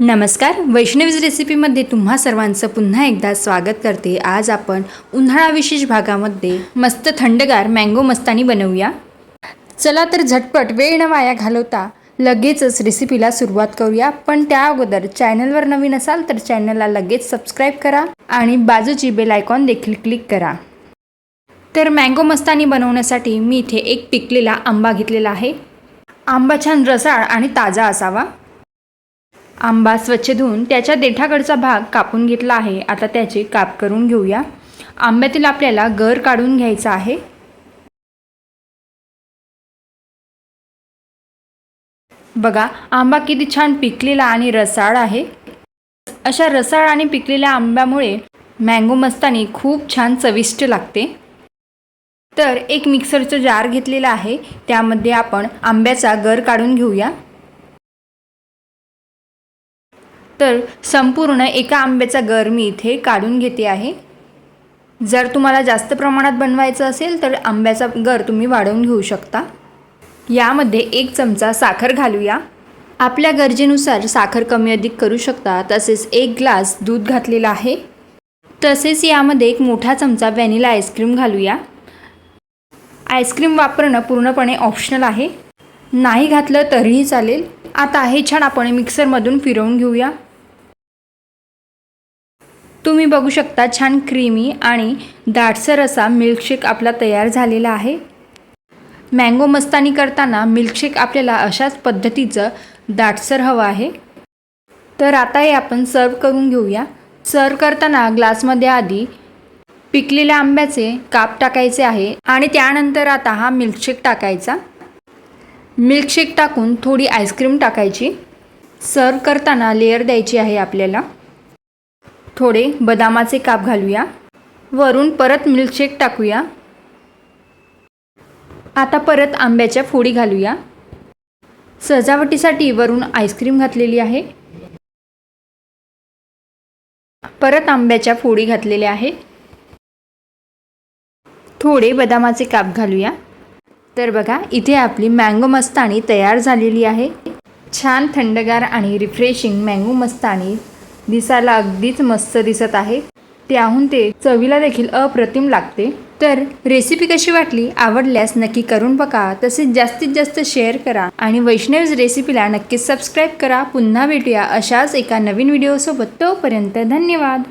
नमस्कार, वैष्णवीज रेसिपीमध्ये तुम्हा सर्वांचं पुन्हा एकदा स्वागत करते। आज आपण उन्हाळा विशेष भागामध्ये मस्त थंडगार मँगो मस्तानी बनवूया। चला तर झटपट वेळ न वाया घालवता लगेचच रेसिपीला सुरुवात करूया। पण त्या अगोदर चॅनलवर नवीन असाल तर चॅनलला लगेच सबस्क्राईब करा आणि बाजूची बेल आयकॉन देखील क्लिक करा। तर मँगो मस्तानी बनवण्यासाठी मी इथे एक पिकलेला आंबा घेतलेला आहे। आंबा छान रसाळ आणि ताजा असावा। आंबा स्वच्छ धुवून त्याच्या देठाकडचा भाग कापून घेतला आहे। आता त्याचे काप करून घेऊया। आंब्यातील आपल्याला गर काढून घ्यायचा आहे। बघा, आंबा किती छान पिकलेला आणि रसाळ आहे। अशा रसाळ आणि पिकलेल्या आंब्यामुळे मँगो मस्तानी खूप छान चविष्ट लागते। तर एक मिक्सरचा जार घेतलेला आहे, त्यामध्ये आपण आंब्याचा गर काढून घेऊया। तर संपूर्ण एका आंब्याचा गर मी इथे काढून घेते आहे। जर तुम्हाला जास्त प्रमाणात बनवायचं असेल तर आंब्याचा गर तुम्ही वाढवून घेऊ शकता। यामध्ये 1 चमचा साखर घालूया। आपल्या गरजेनुसार साखर कमी अधिक करू शकता। तसेच 1 ग्लास दूध घातलेला आहे। तसेच यामध्ये 1 मोठा चमचा व्हॅनिला आईस्क्रीम घालूया। आईस्क्रीम वापरणं पूर्णपणे ऑप्शनल आहे, नाही घातलं तरीही चालेल। आता हे छान आपण मिक्सरमधून फिरवून घेऊया। तुम्ही बघू शकता छान क्रीमी आणि दाटसर असा मिल्कशेक आपला तयार झालेला आहे। मँगो मस्तानी करताना मिल्कशेक आपल्याला अशाच पद्धतीचं दाटसर हवं आहे। तर आता हे आपण सर्व करून घेऊया। सर्व करताना ग्लासमध्ये आधी पिकलेल्या आंब्याचे काप टाकायचे आहे आणि त्यानंतर आता हा मिल्कशेक टाकायचा। मिल्कशेक टाकून थोडी आईस्क्रीम टाकायची। सर्व करताना लेयर द्यायची आहे आपल्याला। थोडे बदामाचे काप घालूया। वरून परत मिल्कशेक टाकूया। आता परत आंब्याच्या फोडी घालूया। सजावटीसाठी वरून आईस्क्रीम घातलेली आहे। परत आंब्याच्या फोडी घातलेल्या आहे। थोडे बदामाचे काप घालूया। तर बघा, इथे आपली मँगो मस्तानी तयार झालेली आहे। छान थंडगार आणि रिफ्रेशिंग मँगो मस्तानी दिसायला अगदीच मस्त दिसत आहे। त्याहून ते चवीला देखील अप्रतिम लागते। तर रेसिपी कशी वाटली, आवडल्यास नक्की करून बघा। तसेच जास्तीत जास्त शेअर करा आणि वैष्णवीज रेसिपीला नक्कीच सबस्क्राईब करा। पुन्हा भेटूया अशाच एका नवीन व्हिडिओसोबत। तोपर्यंत धन्यवाद।